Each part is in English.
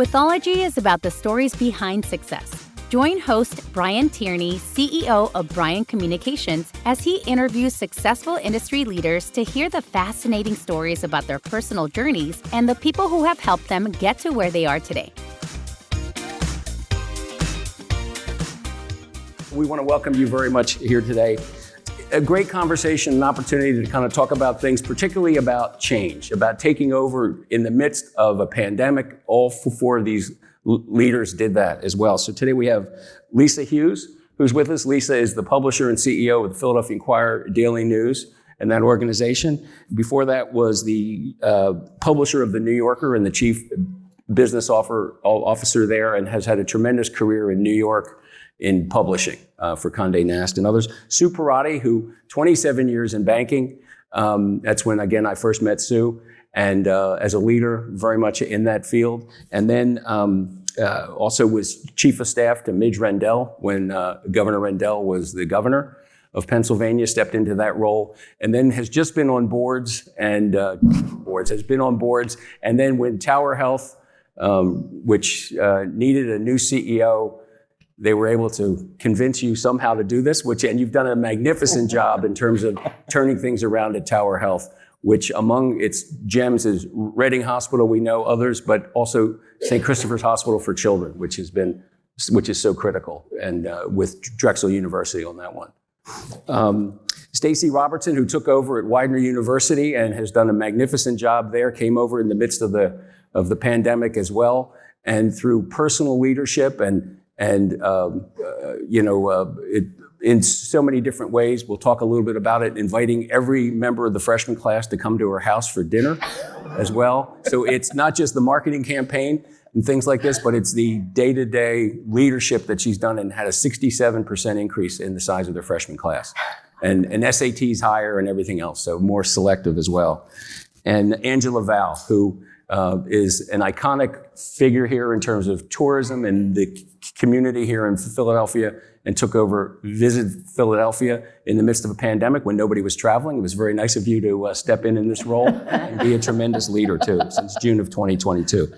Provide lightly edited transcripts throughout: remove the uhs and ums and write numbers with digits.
Withology is about the stories behind success. Join host Brian Tierney, CEO of Brian Communications, as he interviews successful industry leaders to hear the fascinating stories about their personal journeys and the people who have helped them get to where they are today. We want to welcome you very much here today. A great conversation, an opportunity to kind of talk about things, particularly about change, about taking over in the midst of a pandemic. All four of these leaders did that as well. So today we have Lisa Hughes, who's with us. Lisa is the publisher and CEO of the Philadelphia Inquirer daily news and that organization. Before that was the publisher of the New Yorker and the chief business officer there, and has had a tremendous career in New York in publishing for Condé Nast and others. Sue Perrotty, who 27 years in banking. That's when, again, I first met Sue, and as a leader very much in that field. And then also was chief of staff to Midge Rendell when Governor Rendell was the governor of Pennsylvania, stepped into that role, and then has just been on boards and and then when Tower Health, which needed a new CEO, they were able to convince you somehow to do this, and you've done a magnificent job in terms of turning things around at Tower Health, which among its gems is Reading Hospital, we know others, but also St. Christopher's Hospital for Children, which is so critical, and with Drexel University on that one. Stacey Robertson, who took over at Widener University and has done a magnificent job there, came over in the midst of the pandemic as well, and through personal leadership in so many different ways. We'll talk a little bit about it, inviting every member of the freshman class to come to her house for dinner as well. So it's not just the marketing campaign and things like this, but it's the day-to-day leadership that she's done, and had a 67% increase in the size of their freshman class. And SATs higher and everything else, so more selective as well. And Angela Val, who is an iconic figure here in terms of tourism and the community here in Philadelphia, and visited Philadelphia in the midst of a pandemic when nobody was traveling. It was very nice of you to step in this role and be a tremendous leader too, since June of 2022.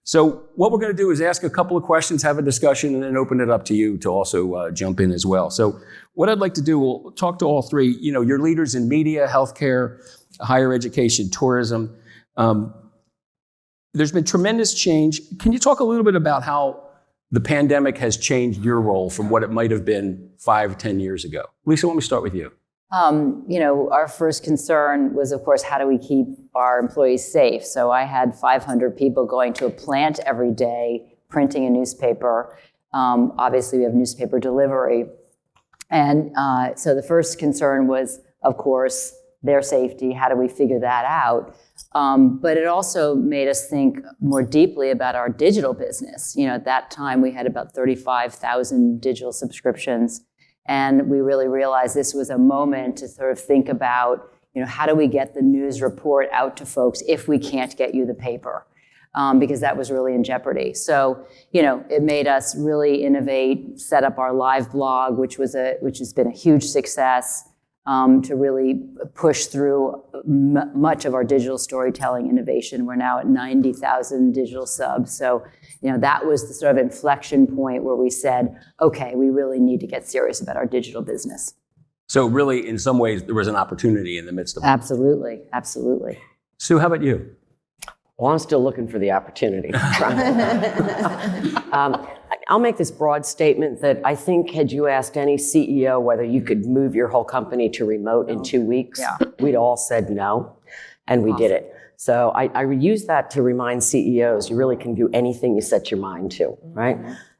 So what we're going to do is ask a couple of questions, have a discussion, and then open it up to you to also jump in as well. So what I'd like to do, we'll talk to all three. You're leaders in media, healthcare, higher education, tourism. There's been tremendous change. Can you talk a little bit about how the pandemic has changed your role from what it might have been 5-10 years ago? Lisa, why don't we start with you? Our first concern was, of course, how do we keep our employees safe? So I had 500 people going to a plant every day, printing a newspaper. Obviously, we have newspaper delivery. And so the first concern was, of course, their safety. How do we figure that out? But it also made us think more deeply about our digital business. At that time, we had about 35,000 digital subscriptions. And we really realized this was a moment to sort of think about, how do we get the news report out to folks if we can't get you the paper? Because that was really in jeopardy. So, it made us really innovate, set up our live blog, which has been a huge success. To really push through much of our digital storytelling innovation. We're now at 90,000 digital subs. So, that was the sort of inflection point where we said, okay, we really need to get serious about our digital business. So really, in some ways, there was an opportunity in the midst of it. Absolutely. Sue, how about you? Well, I'm still looking for the opportunity. I'll make this broad statement that I think had you asked any CEO whether you could move your whole company to remote in 2 weeks, we'd all said no, and we did it. So I use that to remind CEOs you really can do anything you set your mind to, right?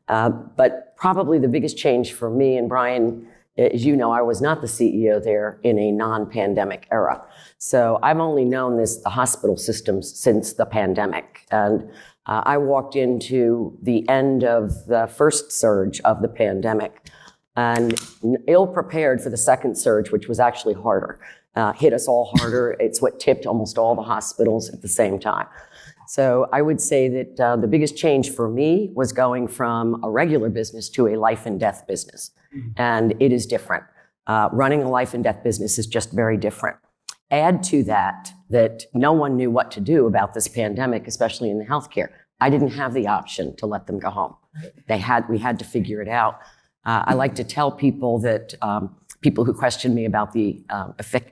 But probably the biggest change for me and Brian, as you know, I was not the CEO there in a non-pandemic era. So I've only known the hospital systems since the pandemic. And I walked into the end of the first surge of the pandemic and ill-prepared for the second surge, which was actually harder. Hit us all harder. It's what tipped almost all the hospitals at the same time. So I would say that the biggest change for me was going from a regular business to a life and death business. And it is different. Running a life and death business is just very different. Add to that no one knew what to do about this pandemic, especially in the healthcare. I didn't have the option to let them go home. We had to figure it out. I like to tell people that people who question me about the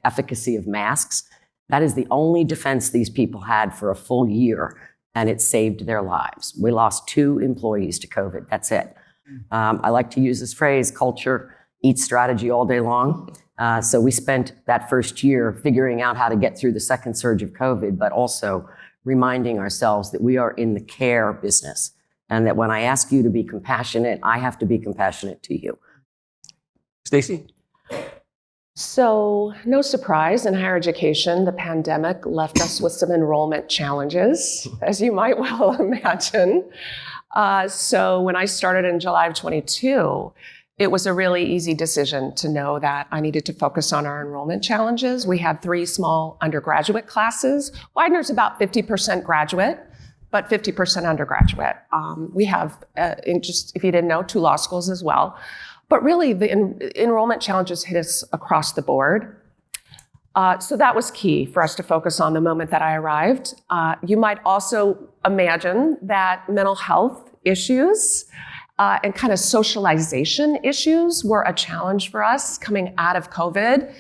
efficacy of masks, that is the only defense these people had for a full year, and it saved their lives. We lost 2 employees to COVID. That's it. I like to use this phrase, culture eats strategy all day long. So we spent that first year figuring out how to get through the second surge of COVID, but also reminding ourselves that we are in the care business, and that when I ask you to be compassionate, I have to be compassionate to you. Stacey? So, no surprise, in higher education, the pandemic left us with some enrollment challenges, as you might well imagine. So when I started in July of 22, it was a really easy decision to know that I needed to focus on our enrollment challenges. We had 3 small undergraduate classes. Widener's about 50% graduate, but 50% undergraduate. We have, if you didn't know, 2 law schools as well. But really, the enrollment challenges hit us across the board. So that was key for us to focus on the moment that I arrived. You might also imagine that mental health issues and kind of socialization issues were a challenge for us coming out of COVID.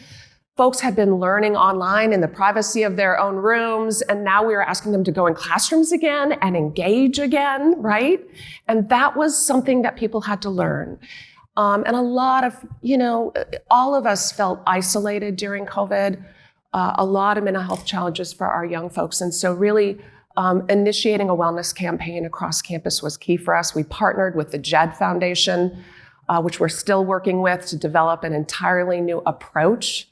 Folks had been learning online in the privacy of their own rooms, and now we were asking them to go in classrooms again and engage again, right? And that was something that people had to learn. And a lot of, all of us felt isolated during COVID, a lot of mental health challenges for our young folks. And so really initiating a wellness campaign across campus was key for us. We partnered with the JED Foundation, which we're still working with, to develop an entirely new approach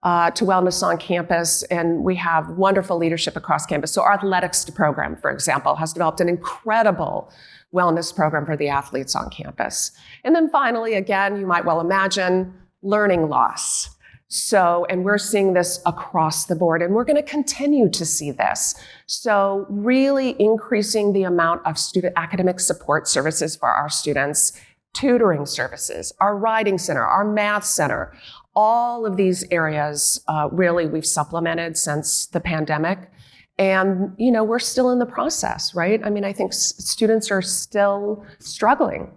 to wellness on campus. And we have wonderful leadership across campus. So our athletics program, for example, has developed an incredible wellness program for the athletes on campus. And then finally, again, you might well imagine learning loss. So, and we're seeing this across the board, and we're going to continue to see this. So really increasing the amount of student academic support services for our students, tutoring services, our writing center, our math center, all of these areas really we've supplemented since the pandemic. And, we're still in the process, right? I mean, I think students are still struggling.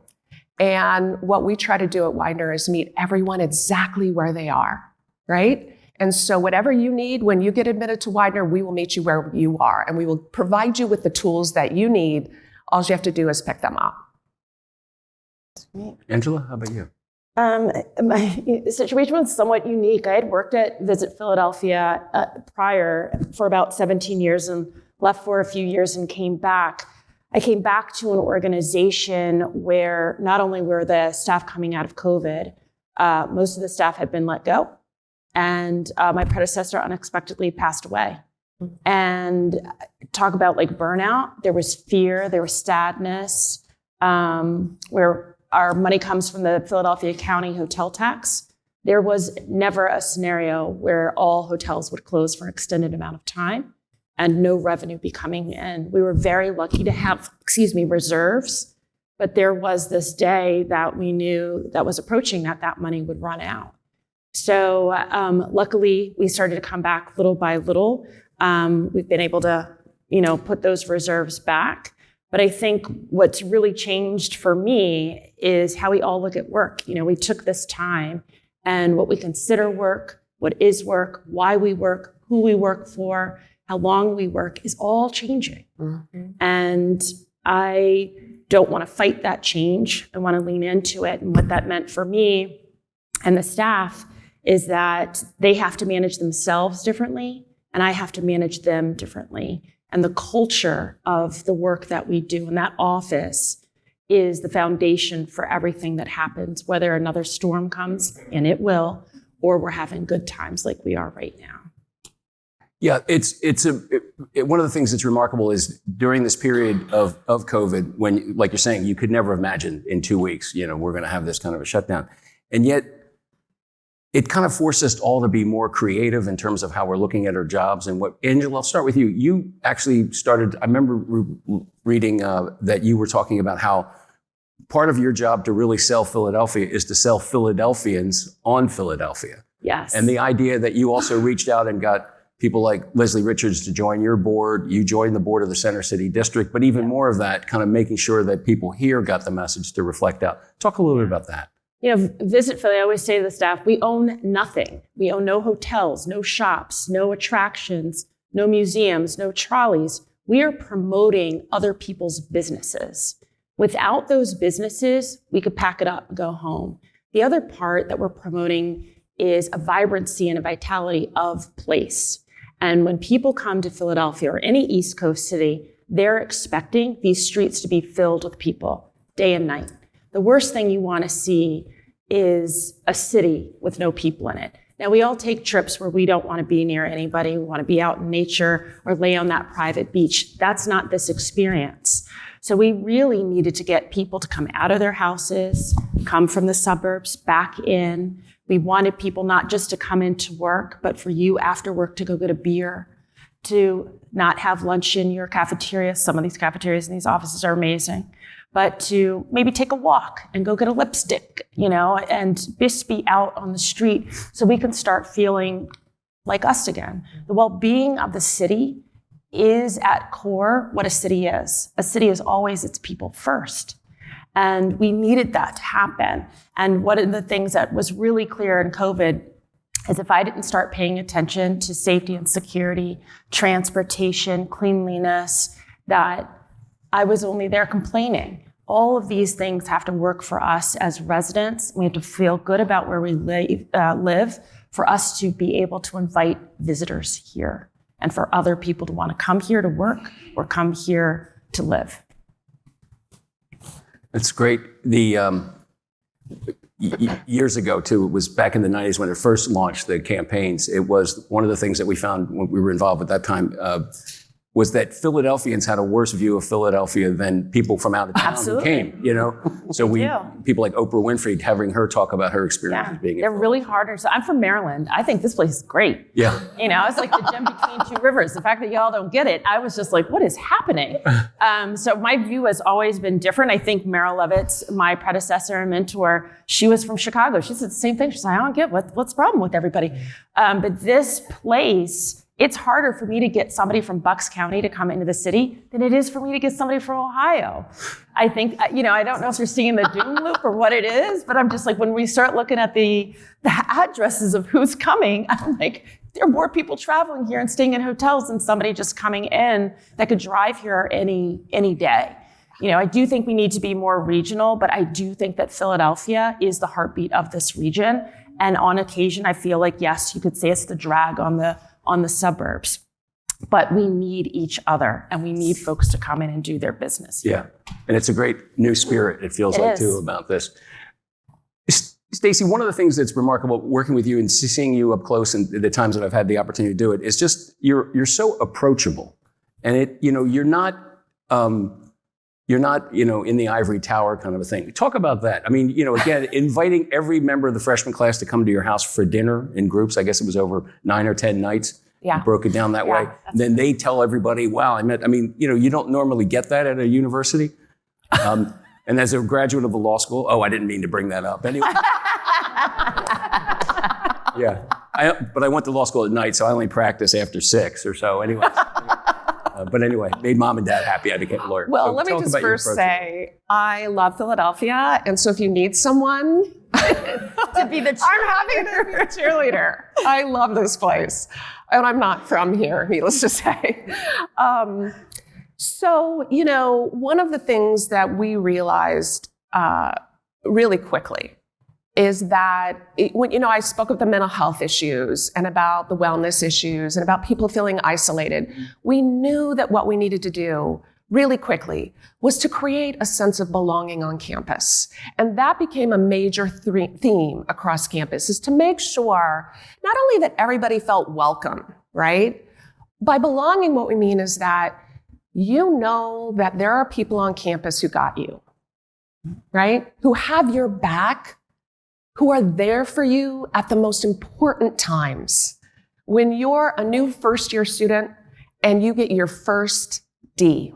And what we try to do at Widener is meet everyone exactly where they are, right? And so whatever you need, when you get admitted to Widener, we will meet you where you are, and we will provide you with the tools that you need. All you have to do is pick them up. Angela, how about you? My situation was somewhat unique. I had worked at Visit Philadelphia prior for about 17 years and left for a few years and came back. I came back to an organization where not only were the staff coming out of COVID, most of the staff had been let go, and my predecessor unexpectedly passed away. And talk about like burnout. There was fear, there was sadness, where our money comes from the Philadelphia County hotel tax. There was never a scenario where all hotels would close for an extended amount of time and no revenue be coming in. We were very lucky to have, reserves, but there was this day that we knew that was approaching that money would run out. So luckily, we started to come back little by little. We've been able to, put those reserves back. But I think what's really changed for me is how we all look at work. We took this time, and what we consider work, what is work, why we work, who we work for, how long we work is all changing. Mm-hmm. And I don't want to fight that change. I want to lean into it. And what that meant for me and the staff is that they have to manage themselves differently, and I have to manage them differently. And the culture of the work that we do in that office is the foundation for everything that happens, whether another storm comes, and it will, or we're having good times like we are right now. Yeah, one of the things that's remarkable is during this period of COVID, when, like you're saying, you could never imagine in 2 weeks, we're going to have this kind of a shutdown. And yet, it kind of forced us all to be more creative in terms of how we're looking at our jobs. And what, Angela, I'll start with you. You actually started, I remember reading that you were talking about how part of your job to really sell Philadelphia is to sell Philadelphians on Philadelphia. Yes. And the idea that you also reached out and got people like Leslie Richards to join your board. You joined the board of the Center City District, but even more of that, kind of making sure that people here got the message to reflect out. Talk a little bit about that. Visit Philly, I always say to the staff, we own nothing. We own no hotels, no shops, no attractions, no museums, no trolleys. We are promoting other people's businesses. Without those businesses, we could pack it up and go home. The other part that we're promoting is a vibrancy and a vitality of place. And when people come to Philadelphia or any East Coast city, they're expecting these streets to be filled with people day and night. The worst thing you want to see is a city with no people in it. Now, we all take trips where we don't want to be near anybody. We want to be out in nature or lay on that private beach. That's not this experience. So we really needed to get people to come out of their houses, come from the suburbs, back in. We wanted people not just to come into work, but for you after work to go get a beer, to not have lunch in your cafeteria. Some of these cafeterias in these offices are amazing. But to maybe take a walk and go get a lipstick, and just be out on the street so we can start feeling like us again. The well-being of the city is at core what a city is. A city is always its people first. And we needed that to happen. And one of the things that was really clear in COVID is if I didn't start paying attention to safety and security, transportation, cleanliness, that I was only there complaining. All of these things have to work for us as residents. We have to feel good about where we live for us to be able to invite visitors here and for other people to want to come here to work or come here to live. It's great. Years ago, too, it was back in the 90s when it first launched the campaigns. It was one of the things that we found when we were involved at that time was that Philadelphians had a worse view of Philadelphia than people from out of town who came, So people like Oprah Winfrey, having her talk about her experiences being in They're really hard. So I'm from Maryland. I think this place is great. Yeah. It's like the gem between two rivers. The fact that y'all don't get it, I was just like, what is happening? So my view has always been different. I think Meryl Levitz, my predecessor and mentor, she was from Chicago. She said the same thing. She's like, I don't get what's the problem with everybody. But this place, it's harder for me to get somebody from Bucks County to come into the city than it is for me to get somebody from Ohio. I think, I don't know if you're seeing the doom loop or what it is, but I'm just like, when we start looking at the addresses of who's coming, I'm like, there are more people traveling here and staying in hotels than somebody just coming in that could drive here any day. I do think we need to be more regional, but I do think that Philadelphia is the heartbeat of this region. And on occasion, I feel like, yes, you could say it's the drag on the suburbs, but we need each other and we need folks to come in and do their business. Yeah. And it's a great new spirit, it feels like, too, about this. Stacey, one of the things that's remarkable working with you and seeing you up close and the times that I've had the opportunity to do it is just you're so approachable. And you're not in the ivory tower kind of a thing. Talk about that. I mean, again, inviting every member of the freshman class to come to your house for dinner in groups. I guess it was over 9 or 10 nights. Yeah. You broke it down that way. Then they tell everybody, wow, you don't normally get that at a university. And as a graduate of a law school, I didn't mean to bring that up. Anyway. Yeah. But I went to law school at night, so I only practice after 6 or so. Anyway. But anyway, made mom and dad happy I became a lawyer. Well, so let me just first say, I love Philadelphia. And so if you need someone to be the cheerleader, I'm happy to be a cheerleader. I love this place. And I'm not from here, needless to say. So, one of the things that we realized really quickly is that when I spoke of the mental health issues and about the wellness issues and about people feeling isolated, we knew that what we needed to do really quickly was to create a sense of belonging on campus. And that became a major theme across campus, is to make sure not only that everybody felt welcome, right? By belonging, what we mean is that that there are people on campus who got you, right? Who have your back, who are there for you at the most important times. When you're a new first-year student and you get your first D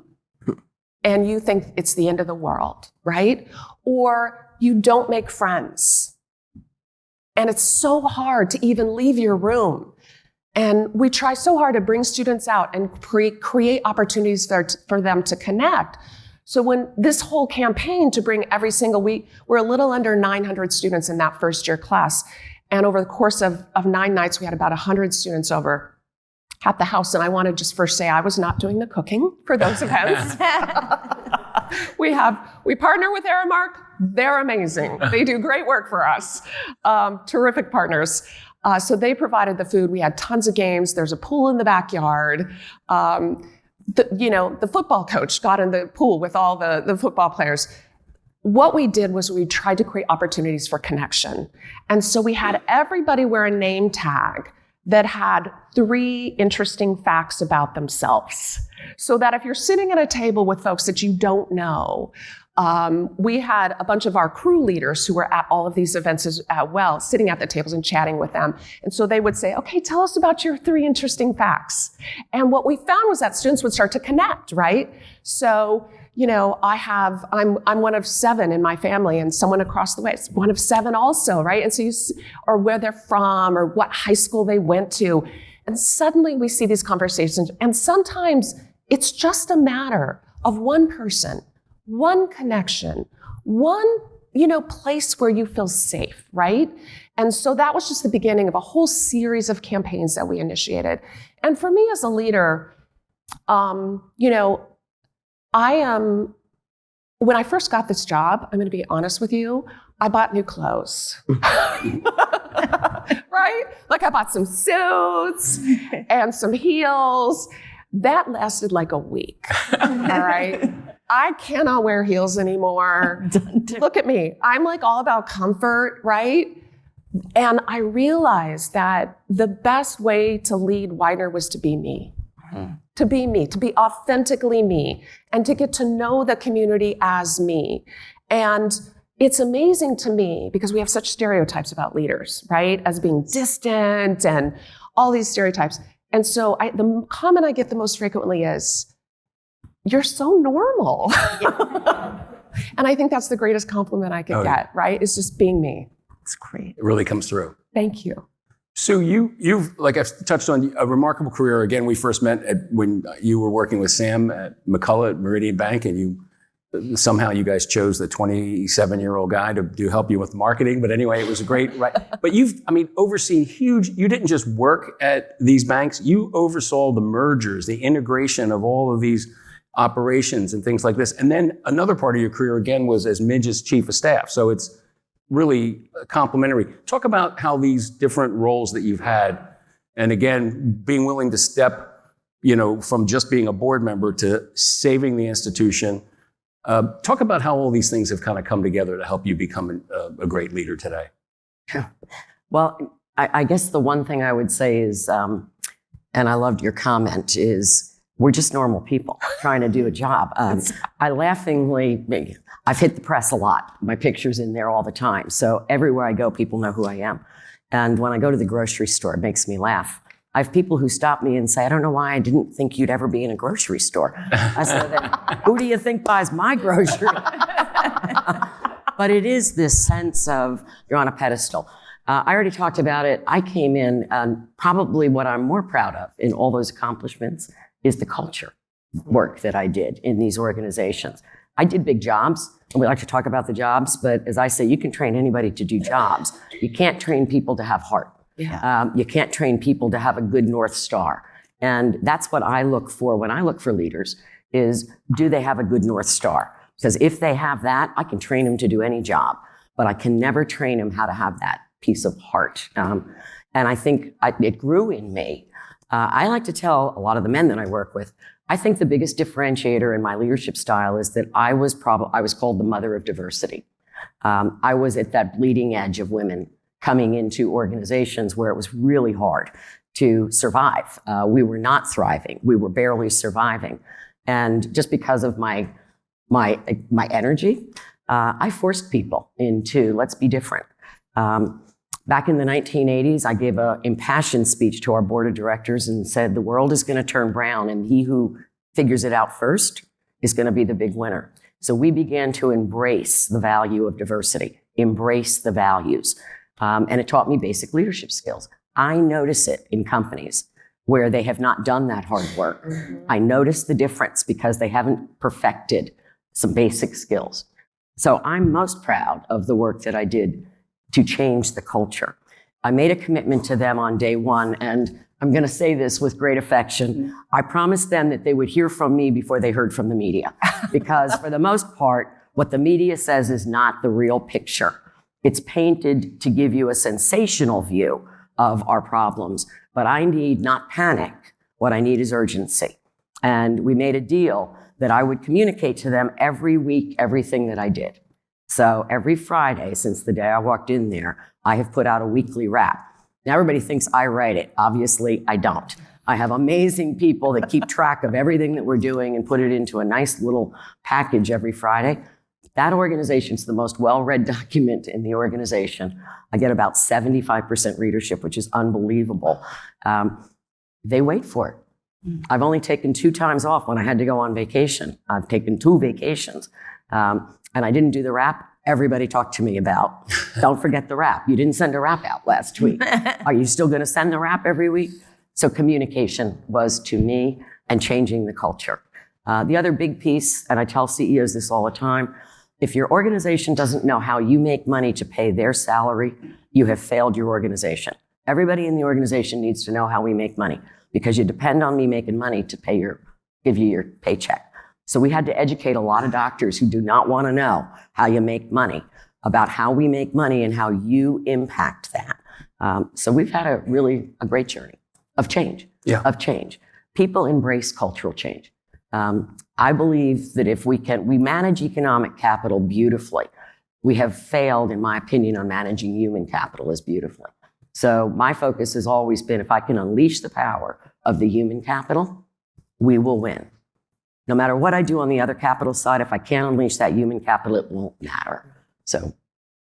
and you think it's the end of the world, right? Or you don't make friends and it's so hard to even leave your room. And we try so hard to bring students out and create opportunities for them to connect. So when this whole campaign to bring every single week, we're a little under 900 students in that first year class. And over the course of 9 nights, we had about 100 students over at the house. And I want to just first say I was not doing the cooking for those events. We partner with Aramark. They're amazing. They do great work for us. Terrific partners. So they provided the food. We had tons of games. There's a pool in the backyard. The football coach got in the pool with all the football players. What we did was we tried to create opportunities for connection. And so we had everybody wear a name tag that had 3 interesting facts about themselves. So that if you're sitting at a table with folks that you don't know, we had a bunch of our crew leaders who were at all of these events as well, sitting at the tables and chatting with them. And so they would say, okay, tell us about your 3 interesting facts. And what we found was that students would start to connect, right? So, I'm one of 7 in my family, and someone across the way is one of 7 also, right? And so or where they're from, or what high school they went to. And suddenly we see these conversations, and sometimes it's just a matter of one person, one connection, one, place where you feel safe, right? And so that was just the beginning of a whole series of campaigns that we initiated. And for me as a leader, when I first got this job, I'm going to be honest with you, I bought new clothes. Right? Like I bought some suits and some heels. That lasted like a week. All right? I cannot wear heels anymore. Look at me. I'm like all about comfort, right? And I realized that the best way to lead Widener was to be me. To be me, to be authentically me, and to get to know the community as me. And it's amazing to me because we have such stereotypes about leaders, right? As being distant and all these stereotypes. And so the comment I get the most frequently is, you're so normal. And I think that's the greatest compliment I could get, right? It's just being me. It's great. It really comes through. Thank you. So you've, like I've touched on, a remarkable career. Again, we first met when you were working with Sam at McCullough at Meridian Bank, and somehow you guys chose the 27-year-old guy to help you with marketing. But anyway, it was a great, right? But you've, overseen you didn't just work at these banks, you oversaw the mergers, the integration of all of these operations and things like this. And then another part of your career, again, was as Midge's chief of staff. So it's really complementary. Talk about how these different roles that you've had, and again, being willing to step, from just being a board member to saving the institution. Talk about how all these things have kind of come together to help you become a great leader today. Well, I guess the one thing I would say is, and I loved your comment, is we're just normal people trying to do a job. I've hit the press a lot. My picture's in there all the time. So everywhere I go, people know who I am. And when I go to the grocery store, it makes me laugh. I have people who stop me and say, I don't know why I didn't think you'd ever be in a grocery store. I said, then who do you think buys my grocery? But it is this sense of you're on a pedestal. I already talked about it. I came in, probably what I'm more proud of in all those accomplishments is the culture work that I did in these organizations. I did big jobs, and we like to talk about the jobs, but as I say, you can train anybody to do jobs. You can't train people to have heart. Yeah. You can't train people to have a good North Star. And that's what I look for when I look for leaders, is do they have a good North Star? Because if they have that, I can train them to do any job, but I can never train them how to have that piece of heart. And I think it grew in me. I like to tell a lot of the men that I work with, I think the biggest differentiator in my leadership style is that I was called the mother of diversity. I was at that bleeding edge of women coming into organizations where it was really hard to survive. We were not thriving. We were barely surviving. And just because of my energy, I forced people into, let's be different. Back in the 1980s, I gave an impassioned speech to our board of directors and said, the world is going to turn brown, and he who figures it out first is going to be the big winner. So we began to embrace the value of diversity, embrace the values. And it taught me basic leadership skills. I notice it in companies where they have not done that hard work. I notice the difference because they haven't perfected some basic skills. So I'm most proud of the work that I did to change the culture. I made a commitment to them on day one, and I'm going to say this with great affection. I promised them that they would hear from me before they heard from the media, because for the most part, what the media says is not the real picture. It's painted to give you a sensational view of our problems, but I need not panic. What I need is urgency. And we made a deal that I would communicate to them every week, everything that I did. So every Friday, since the day I walked in there, I have put out a weekly wrap. Now everybody thinks I write it. Obviously, I don't. I have amazing people that keep track of everything that we're doing and put it into a nice little package every Friday. That organization's the most well-read document in the organization. I get about 75% readership, which is unbelievable. They wait for it. I've only taken 2 times off when I had to go on vacation. I've taken 2 vacations. And I didn't do the wrap. Everybody talked to me about, don't forget the wrap. You didn't send a wrap out last week. Are you still going to send the wrap every week? So communication was, to me, and changing the culture. The other big piece, and I tell CEOs this all the time, if your organization doesn't know how you make money to pay their salary, you have failed your organization. Everybody in the organization needs to know how we make money, because you depend on me making money to give you your paycheck. So we had to educate a lot of doctors who do not want to know how you make money about how we make money and how you impact that. So we've had a great journey of change, People embrace cultural change. I believe that if we manage economic capital beautifully. We have failed, in my opinion, on managing human capital as beautifully. So my focus has always been, if I can unleash the power of the human capital, we will win. No matter what I do on the other capital side, if I can't unleash that human capital, it won't matter. So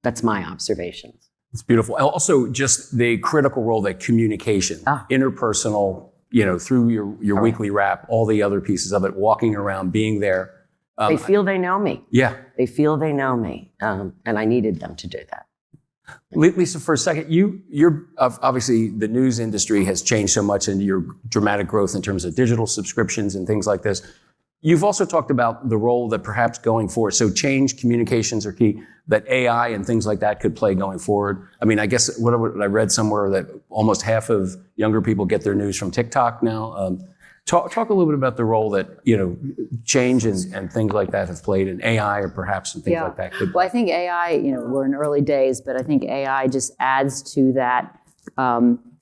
that's my observations. It's beautiful. Also, just the critical role that communication, interpersonal, through your weekly wrap, all the other pieces of it, walking around, being there. They feel they know me. Yeah. They feel they know me. And I needed them to do that. Lisa, for a second, you're obviously the news industry has changed so much, and your dramatic growth in terms of digital subscriptions and things like this. You've also talked about the role that perhaps going forward, so change, communications are key, that AI and things like that could play going forward. I mean, I guess what I read somewhere that almost half of younger people get their news from TikTok now. Talk a little bit about the role that, change and things like that have played in AI or perhaps some things like that. Well, I think AI, we're in early days, but I think AI just adds to that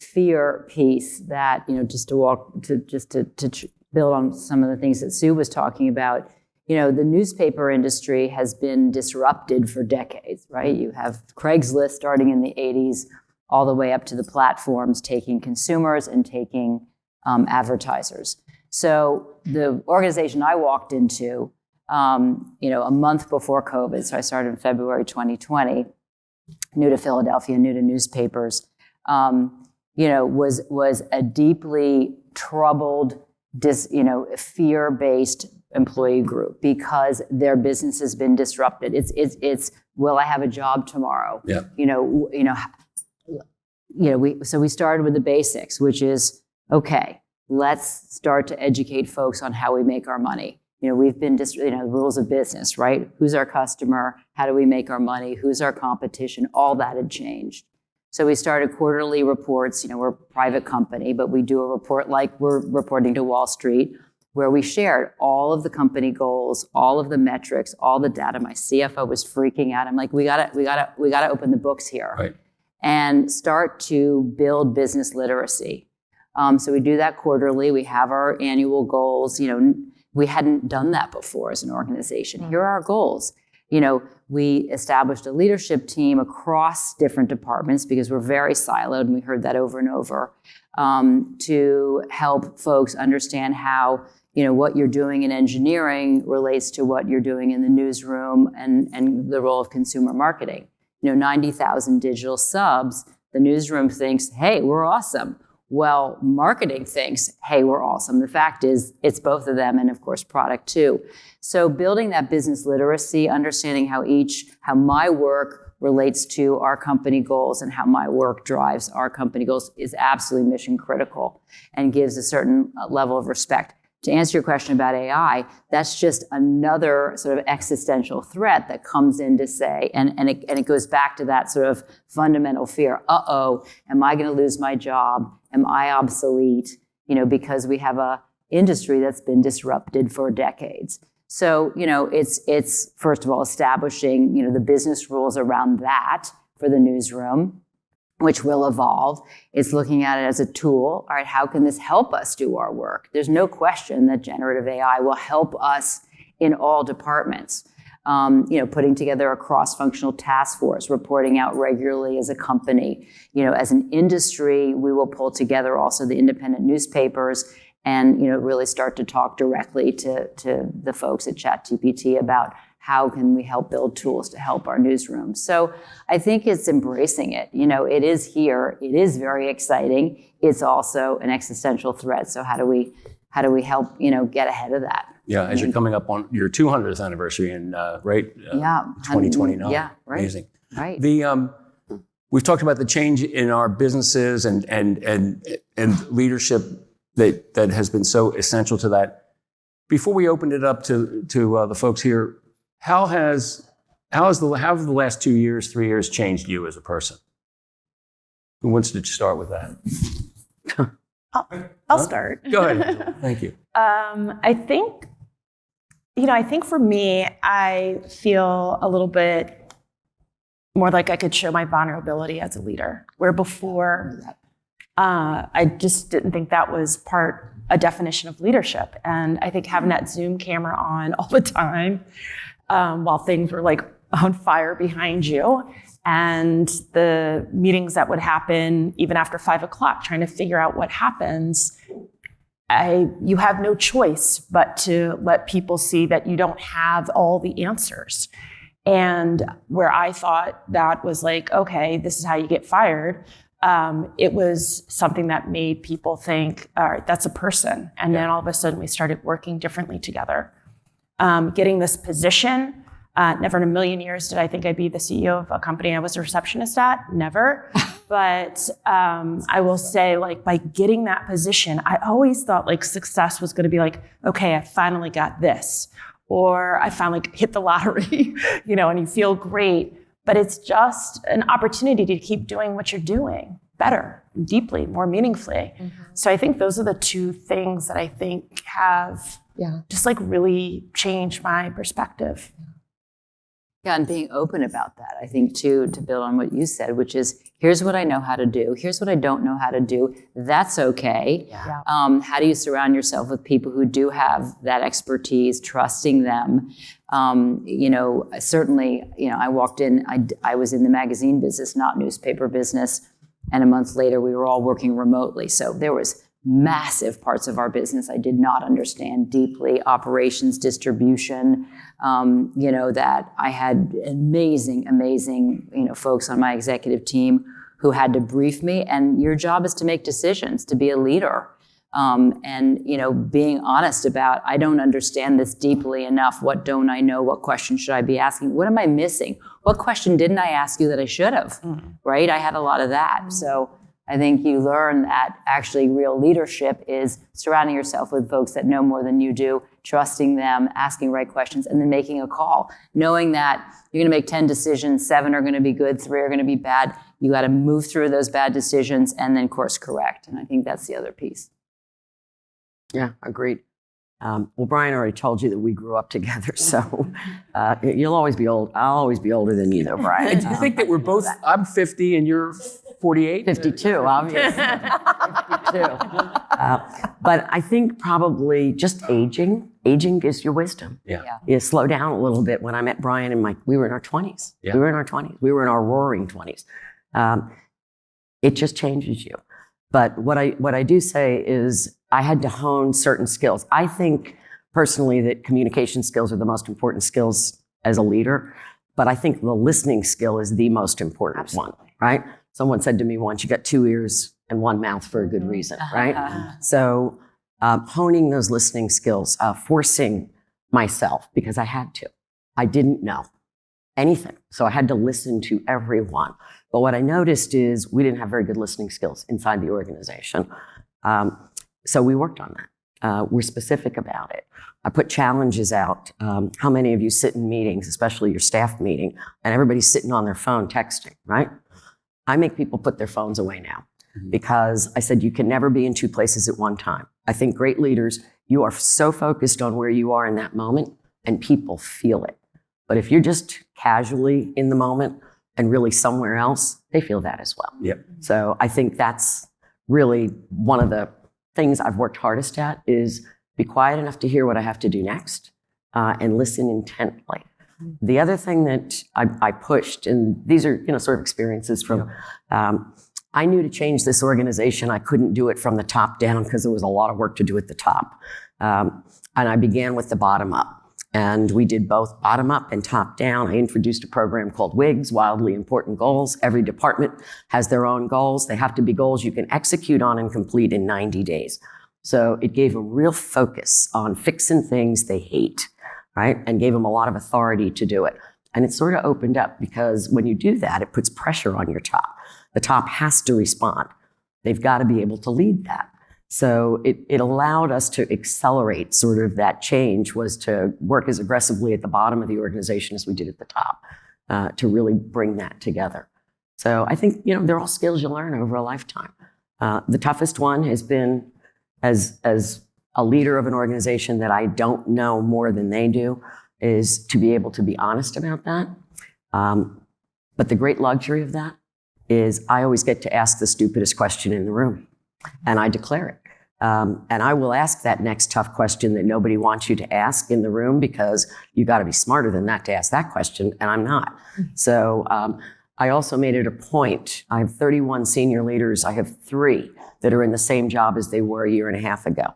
fear piece that, just to build on some of the things that Sue was talking about. The newspaper industry has been disrupted for decades, right? You have Craigslist starting in the 80s all the way up to the platforms taking consumers and taking advertisers. So the organization I walked into, a month before COVID, so I started in February 2020, new to Philadelphia, new to newspapers, was a deeply troubled, fear-based employee group because their business has been disrupted. It's will I have a job tomorrow? Yeah. So we started with the basics, which is, okay, let's start to educate folks on how we make our money. We've been the rules of business, right? Who's our customer? How do we make our money? Who's our competition? All that had changed. So we started quarterly reports. We're a private company, but we do a report like we're reporting to Wall Street, where we shared all of the company goals, all of the metrics, all the data. My CFO was freaking out. I'm like, we gotta open the books here, right, and start to build business literacy. So we do that quarterly. We have our annual goals. We hadn't done that before as an organization. Here are our goals. We established a leadership team across different departments because we're very siloed, and we heard that over and over, to help folks understand how, what you're doing in engineering relates to what you're doing in the newsroom and the role of consumer marketing. 90,000 digital subs, the newsroom thinks, hey, we're awesome. Well, marketing thinks, hey, we're awesome. The fact is, it's both of them, and of course, product too. So building that business literacy, understanding how my work relates to our company goals and how my work drives our company goals is absolutely mission critical and gives a certain level of respect. To answer your question about AI, that's just another sort of existential threat that comes in to say, and it goes back to that sort of fundamental fear. Am I going to lose my job? Am I obsolete? Because we have a industry that's been disrupted for decades. So, it's first of all establishing, the business rules around that for the newsroom, which will evolve. It's looking at it as a tool. All right, how can this help us do our work? There's no question that generative AI will help us in all departments. Putting together a cross-functional task force, reporting out regularly as a company. As an industry, we will pull together also the independent newspapers and, really start to talk directly to the folks at ChatGPT about how can we help build tools to help our newsrooms. So I think it's embracing it. It is here. It is very exciting. It's also an existential threat. So how do we help, get ahead of that? Yeah, as you're coming up on your 200th anniversary in, 2029. Yeah, right. Amazing. Right. We've talked about the change in our businesses and leadership that has been so essential to that. Before we opened it up to the folks here, how have the last 2 years, 3 years changed you as a person? Who wants to start with that? I'll start. Go ahead, Angela. Thank you. I think for me, I feel a little bit more like I could show my vulnerability as a leader, where before I just didn't think that was a definition of leadership. And I think having that Zoom camera on all the time while things were like on fire behind you, and the meetings that would happen even after 5 o'clock, trying to figure out what happens, you have no choice but to let people see that you don't have all the answers. And where I thought that was like, okay, this is how you get fired, it was something that made people think, all right, that's a person. And then all of a sudden we started working differently together. Getting this position, never in a million years did I think I'd be the CEO of a company I was a receptionist at, never. But I will say, like, by getting that position, I always thought like success was going to be like, okay, I finally got this, or I finally hit the lottery, and you feel great. But it's just an opportunity to keep doing what you're doing better, deeply, more meaningfully. Mm-hmm. So I think those are the two things that I think have just like really changed my perspective. Yeah, and being open about that, I think, too, to build on what you said, which is, here's what I know how to do. Here's what I don't know how to do. That's okay. Yeah. How do you surround yourself with people who do have that expertise, trusting them? Certainly, I walked in, I was in the magazine business, not newspaper business. And a month later, we were all working remotely. So there was massive parts of our business I did not understand deeply, operations, distribution, that I had amazing, folks on my executive team who had to brief me. And your job is to make decisions, to be a leader. Being honest about, I don't understand this deeply enough. What don't I know? What question should I be asking? What am I missing? What question didn't I ask you that I should have? Mm-hmm. Right? I had a lot of that. Mm-hmm. So I think you learn that actually real leadership is surrounding yourself with folks that know more than you do, trusting them, asking right questions, and then making a call. Knowing that you're going to make 10 decisions, 7 are going to be good, 3 are going to be bad. You got to move through those bad decisions and then course correct. And I think that's the other piece. Yeah, agreed. Well, Brian already told you that we grew up together, so you'll always be old. I'll always be older than you, though, Brian. Do you think that we're both, I'm 50 and you're 48? 52, obviously. 52. But I think probably just aging gives you wisdom. Yeah. You slow down a little bit. When I met Brian we were in our 20s. Yeah. We were in our 20s. We were in our roaring 20s. It just changes you. But what I do say is I had to hone certain skills. I think personally that communication skills are the most important skills as a leader, but I think the listening skill is the most important one, right? Someone said to me once, you got 2 ears and 1 mouth for a good reason, right? So honing those listening skills, forcing myself because I had to. I didn't know. anything. So I had to listen to everyone. But what I noticed is we didn't have very good listening skills inside the organization. So we worked on that. We're specific about it. I put challenges out. How many of you sit in meetings, especially your staff meeting, and everybody's sitting on their phone texting, right? I make people put their phones away now because I said you can never be in two places at one time. I think great leaders, you are so focused on where you are in that moment and people feel it. But if you're just casually in the moment and really somewhere else, they feel that as well. Yep. So I think that's really one of the things I've worked hardest at is be quiet enough to hear what I have to do next and listen intently. The other thing that I pushed, and these are sort of experiences from, I knew to change this organization, I couldn't do it from the top down because there was a lot of work to do at the top. And I began with the bottom up. And we did both bottom up and top down. I introduced a program called WIGS, Wildly Important Goals. Every department has their own goals. They have to be goals you can execute on and complete in 90 days. So it gave them real focus on fixing things they hate, right? And gave them a lot of authority to do it. And it sort of opened up because when you do that, it puts pressure on your top. The top has to respond. They've got to be able to lead that. So it allowed us to accelerate sort of that change was to work as aggressively at the bottom of the organization as we did at the top to really bring that together. So I think, they're all skills you learn over a lifetime. The toughest one has been as a leader of an organization that I don't know more than they do is to be able to be honest about that. But the great luxury of that is I always get to ask the stupidest question in the room and I declare it. And I will ask that next tough question that nobody wants you to ask in the room because you got to be smarter than that to ask that question, and I'm not. So I also made it a point. I have 31 senior leaders. I have 3 that are in the same job as they were a year and a half ago.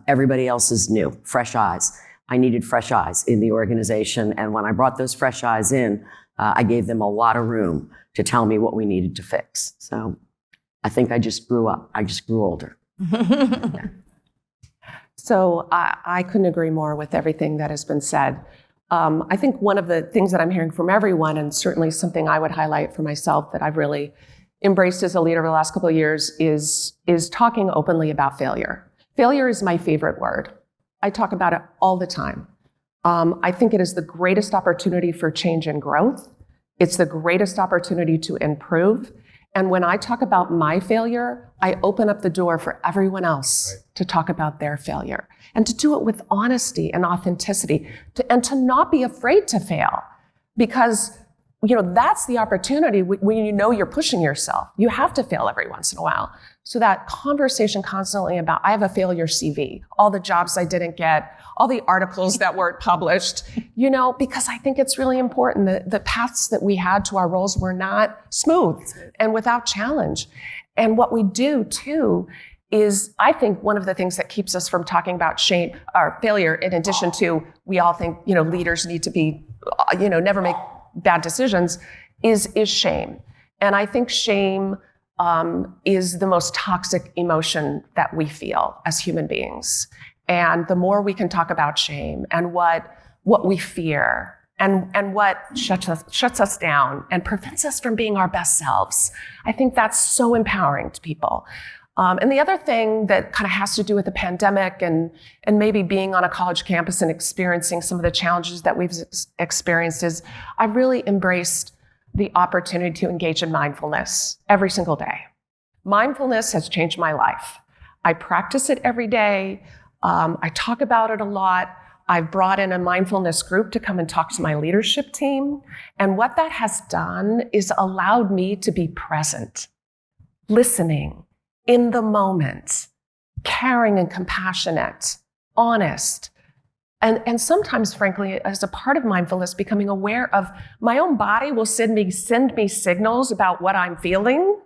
Everybody else is new, fresh eyes. I needed fresh eyes in the organization, and when I brought those fresh eyes in, I gave them a lot of room to tell me what we needed to fix. So I think I just grew up. I just grew older. So I couldn't agree more with everything that has been said. I think one of the things that I'm hearing from everyone, and certainly something I would highlight for myself that I've really embraced as a leader over the last couple of years is talking openly about failure. Failure is my favorite word. I talk about it all the time. I think it is the greatest opportunity for change and growth. It's the greatest opportunity to improve. And when I talk about my failure, I open up the door for everyone else to talk about their failure and to do it with honesty and authenticity and to not be afraid to fail because, that's the opportunity when you're pushing yourself. You have to fail every once in a while. So that conversation constantly about, I have a failure CV, all the jobs I didn't get, all the articles that weren't published, because I think it's really important that the paths that we had to our roles were not smooth and without challenge. And what we do too is, I think one of the things that keeps us from talking about shame or failure, in addition to we all think, leaders need to be, never make bad decisions, is shame. And I think shame is the most toxic emotion that we feel as human beings. And the more we can talk about shame and what we fear and what shuts us down and prevents us from being our best selves, I think that's so empowering to people. And the other thing that kind of has to do with the pandemic and maybe being on a college campus and experiencing some of the challenges that we've experienced is I've really embraced the opportunity to engage in mindfulness every single day. Mindfulness has changed my life. I practice it every day. I talk about it a lot. I've brought in a mindfulness group to come and talk to my leadership team. And what that has done is allowed me to be present, listening, in the moment, caring and compassionate, honest. And sometimes, frankly, as a part of mindfulness, becoming aware of my own body will send me signals about what I'm feeling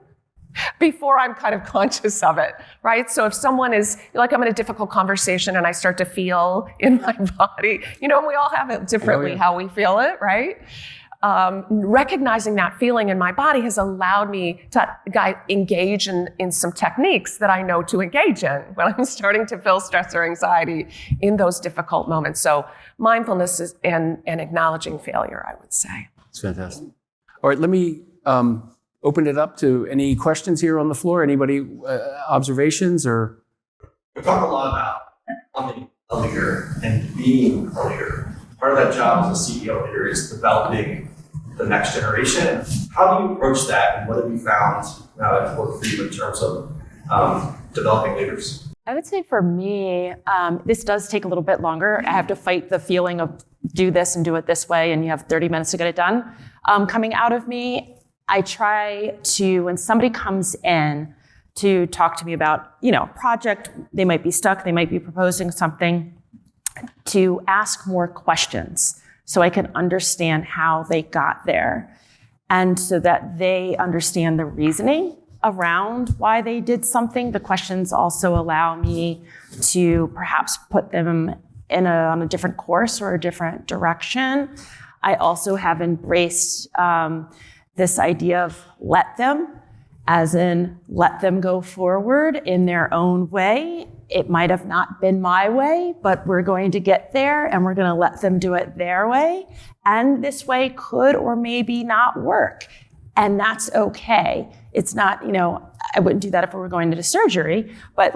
before I'm kind of conscious of it, right? So if someone is, like I'm in a difficult conversation and I start to feel in my body, and we all have it differently how we feel it, right? recognizing that feeling in my body has allowed me to engage in some techniques that I know to engage in when I'm starting to feel stress or anxiety in those difficult moments. So mindfulness is and acknowledging failure, I would say. It's fantastic. All right, let me open it up to any questions here on the floor. Anybody, observations or? We talk a lot about being a leader and being a leader. Part of that job as a CEO leader is developing the next generation. How do you approach that, and what have you found that's worked for you in terms of developing leaders? I would say for me, this does take a little bit longer. I have to fight the feeling of do this and do it this way, and you have 30 minutes to get it done. Coming out of me, I try to, when somebody comes in to talk to me about, a project, they might be stuck, they might be proposing something, to ask more questions so I can understand how they got there, and so that they understand the reasoning around why they did something. The questions also allow me to perhaps put them on a different course or a different direction. I also have embraced this idea of let them, as in let them go forward in their own way. It might have not been my way, but we're going to get there and we're going to let them do it their way. And this way could or maybe not work. And that's okay. It's not, I wouldn't do that if we were going into surgery, but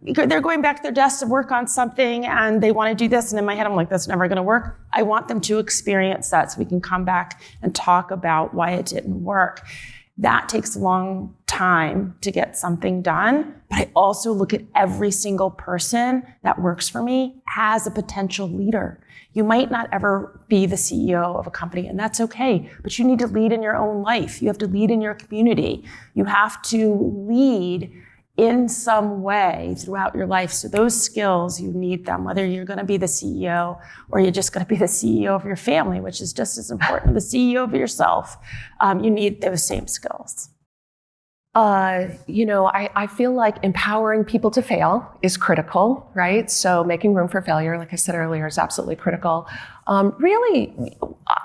they're going back to their desks to work on something and they want to do this. And in my head, I'm like, that's never going to work. I want them to experience that so we can come back and talk about why it didn't work. That takes a long time to get something done. But I also look at every single person that works for me as a potential leader. You might not ever be the CEO of a company, and that's okay, but you need to lead in your own life. You have to lead in your community. You have to lead in some way throughout your life. So those skills, you need them, whether you're going to be the CEO or you're just going to be the CEO of your family, which is just as important, the CEO of yourself. You need those same skills. I feel like empowering people to fail is critical, right? So making room for failure, like I said earlier, is absolutely critical. Really,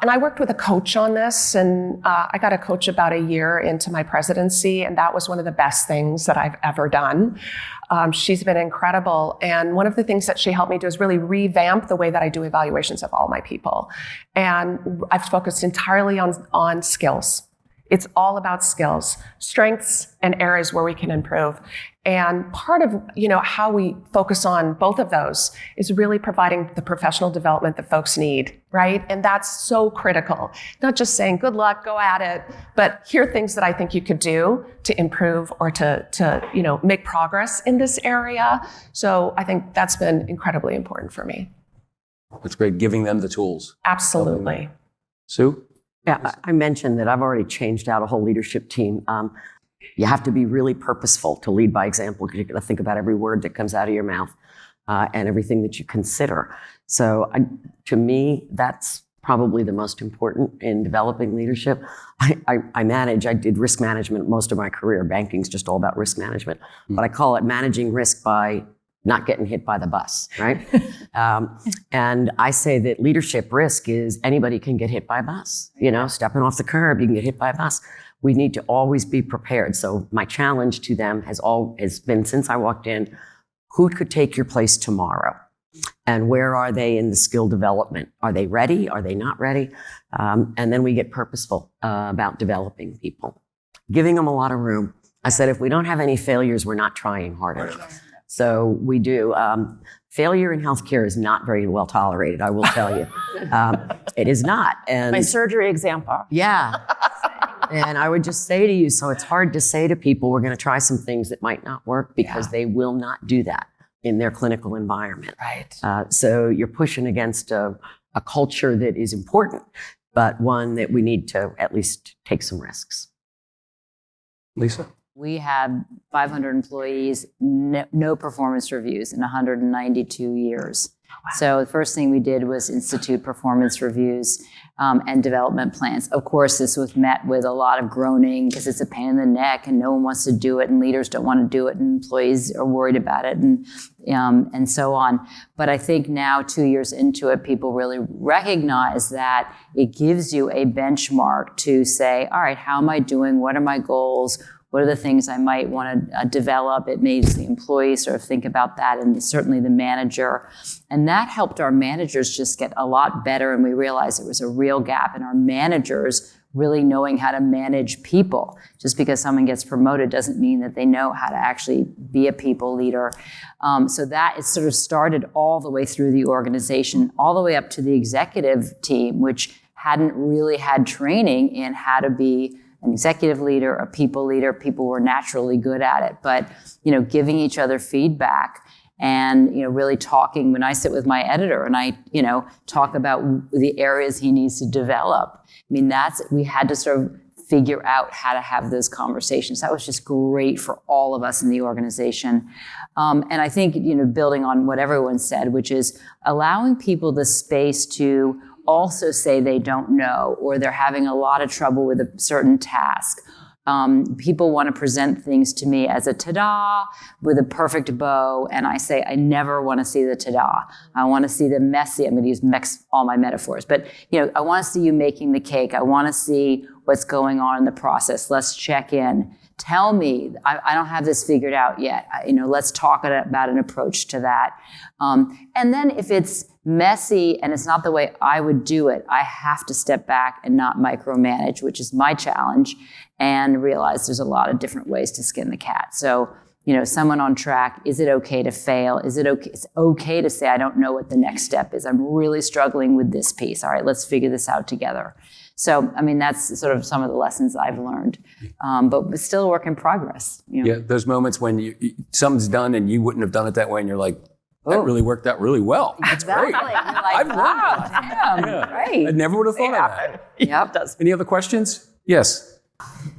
and I worked with a coach on this, and I got a coach about a year into my presidency, and that was one of the best things that I've ever done. She's been incredible. And one of the things that she helped me do is really revamp the way that I do evaluations of all my people. And I've focused entirely on skills. It's all about skills, strengths, and areas where we can improve. And part of, how we focus on both of those is really providing the professional development that folks need, right? And that's so critical. Not just saying, good luck, go at it, but here are things that I think you could do to improve or to make progress in this area. So I think that's been incredibly important for me. That's great, giving them the tools. Absolutely. Sue? Yeah, I mentioned that I've already changed out a whole leadership team. You have to be really purposeful to lead by example, because you're going to think about every word that comes out of your mouth and everything that you consider. So to me, that's probably the most important in developing leadership. I did risk management most of my career. Banking's just all about risk management. But I call it managing risk by not getting hit by the bus, right? And I say that leadership risk is anybody can get hit by a bus. Stepping off the curb, you can get hit by a bus. We need to always be prepared. So my challenge to them has been, since I walked in, who could take your place tomorrow? And where are they in the skill development? Are they ready? Are they not ready? And then we get purposeful about developing people, giving them a lot of room. I said, if we don't have any failures, we're not trying hard enough. So we do. Failure in healthcare is not very well tolerated, I will tell you. It is not. And My surgery example. yeah. And I would just say to you, so it's hard to say to people, we're going to try some things that might not work, because they will not do that in their clinical environment. Right. So you're pushing against a culture that is important, but one that we need to at least take some risks. Lisa? We had 500 employees, no performance reviews in 192 years. So the first thing we did was institute performance reviews and development plans. Of course, this was met with a lot of groaning because it's a pain in the neck and no one wants to do it and leaders don't want to do it and employees are worried about it and so on. But I think now, 2 years into it, people really recognize that it gives you a benchmark to say, all right, how am I doing? What are my goals? What are the things I might want to develop? It makes the employees sort of think about that, and certainly the manager. And that helped our managers just get a lot better, and we realized there was a real gap in our managers really knowing how to manage people. Just because someone gets promoted doesn't mean that they know how to actually be a people leader. So that is sort of started all the way through the organization, all the way up to the executive team, which hadn't really had training in how to be an executive leader, a people leader. People were naturally good at it, but giving each other feedback and really talking. When I sit with my editor and I talk about the areas he needs to develop, we had to sort of figure out how to have those conversations. That was just great for all of us in the organization. And I think building on what everyone said, which is allowing people the space to also say they don't know, or they're having a lot of trouble with a certain task. People want to present things to me as a ta-da with a perfect bow, and I say I never want to see the ta-da. I want to see the messy. I'm going to use all my metaphors, but I want to see you making the cake. I want to see what's going on in the process. Let's check in. Tell me, I don't have this figured out yet. Let's talk about an approach to that. And then if it's messy and it's not the way I would do it, I have to step back and not micromanage, which is my challenge, and realize there's a lot of different ways to skin the cat. So, someone on track, is it okay to fail? Is it okay? It's okay to say, I don't know what the next step is. I'm really struggling with this piece. All right, let's figure this out together. So, that's sort of some of the lessons I've learned, but it's still a work in progress. Yeah, those moments when something's done and you wouldn't have done it that way, and you're like, that really worked out really well. That's great. Like, I've learned that. Damn, right. I never would have thought of that. Yep. Any other questions? Yes.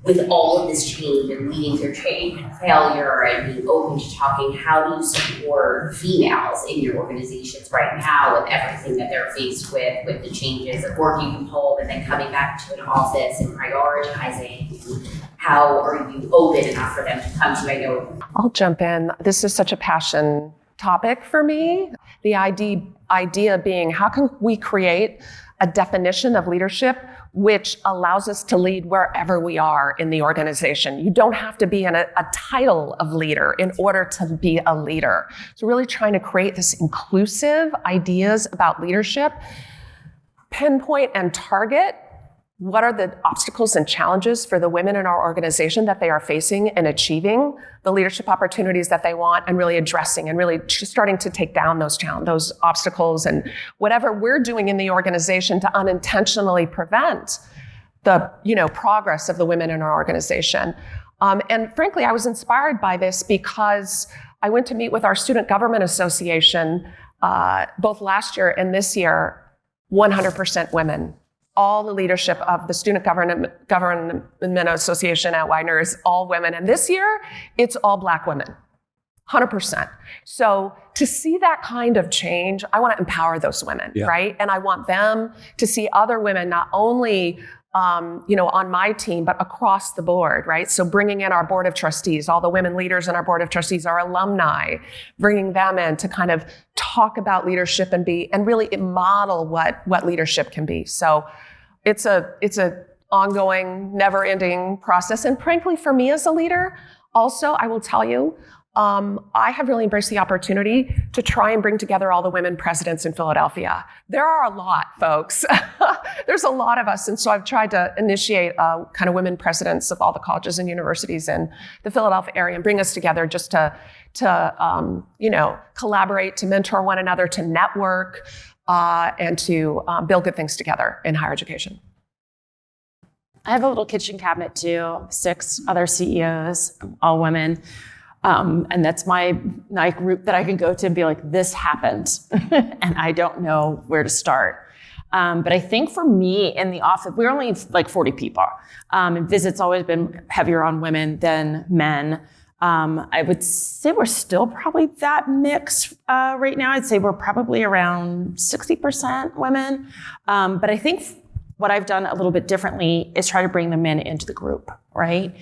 With all of this change and leading through change and failure and being open to talking, how do you support females in your organizations right now with everything that they're faced with the changes of working from home and then coming back to an office and prioritizing? How are you open enough for them to come to you? I know. I'll jump in. This is such a passion topic for me. The idea being, how can we create a definition of leadership which allows us to lead wherever we are in the organization? You don't have to be in a title of leader in order to be a leader. So really trying to create this inclusive ideas about leadership, pinpoint and target what are the obstacles and challenges for the women in our organization that they are facing in achieving the leadership opportunities that they want, and really addressing and really starting to take down those obstacles and whatever we're doing in the organization to unintentionally prevent the progress of the women in our organization. And frankly, I was inspired by this because I went to meet with our Student Government Association both last year and this year, 100% women. All the leadership of the Student Government Association at Widener is all women. And this year, it's all Black women, 100%. So to see that kind of change, I want to empower those women, right? And I want them to see other women, not only on my team, but across the board, right? So bringing in our board of trustees, all the women leaders in our board of trustees, our alumni, bringing them in to kind of talk about leadership and really model what leadership can be. So it's a ongoing, never-ending process. And frankly, for me as a leader, also, I will tell you, I have really embraced the opportunity to try and bring together all the women presidents in Philadelphia. There are a lot, folks. There's a lot of us. And so I've tried to initiate kind of women presidents of all the colleges and universities in the Philadelphia area and bring us together just to collaborate, to mentor one another, to network, and to build good things together in higher education. I have a little kitchen cabinet too, 6 other CEOs, all women. And that's my group that I can go to and be like, this happened. And I don't know where to start. But I think for me in the office, we're only like 40 people. And visits always been heavier on women than men. I would say we're still probably that mix right now. I'd say we're probably around 60% women. But I think what I've done a little bit differently is try to bring the men into the group, right?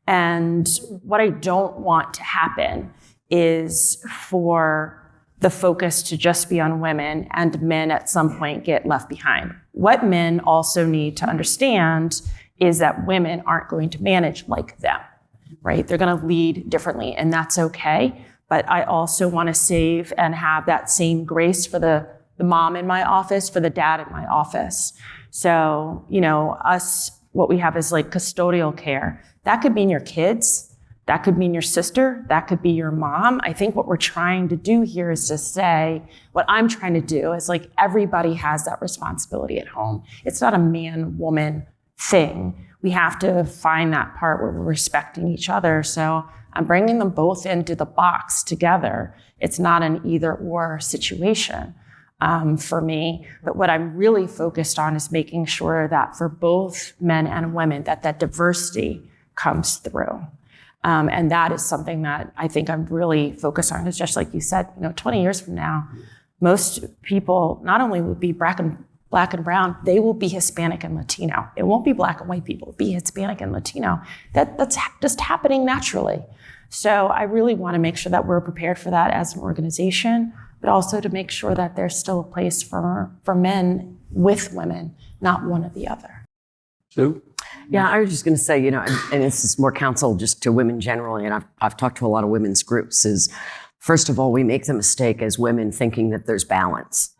And what I don't want to happen is for the focus to just be on women and men at some point get left behind. What men also need to understand is that women aren't going to manage like them, right? They're going to lead differently, and that's okay. But I also want to save and have that same grace for the mom in my office, for the dad in my office. So, us, what we have is like custodial care. That could mean your kids. That could mean your sister. That could be your mom. I think what we're trying to do here is to say, what I'm trying to do is like everybody has that responsibility at home. It's not a man-woman thing. We have to find that part where we're respecting each other. So I'm bringing them both into the box together. It's not an either-or situation for me. But what I'm really focused on is making sure that for both men and women, that diversity comes through. And that is something that I think I'm really focused on. It's just like you said, 20 years from now, most people not only will be black and brown, they will be Hispanic and Latino. It won't be black and white people, it'll be Hispanic and Latino. That's just happening naturally. So I really want to make sure that we're prepared for that as an organization, but also to make sure that there's still a place for men with women, not one or the other. Sue? Yeah, I was just going to say, and this is more counsel just to women generally, and I've talked to a lot of women's groups, is first of all, we make the mistake as women thinking that there's balance,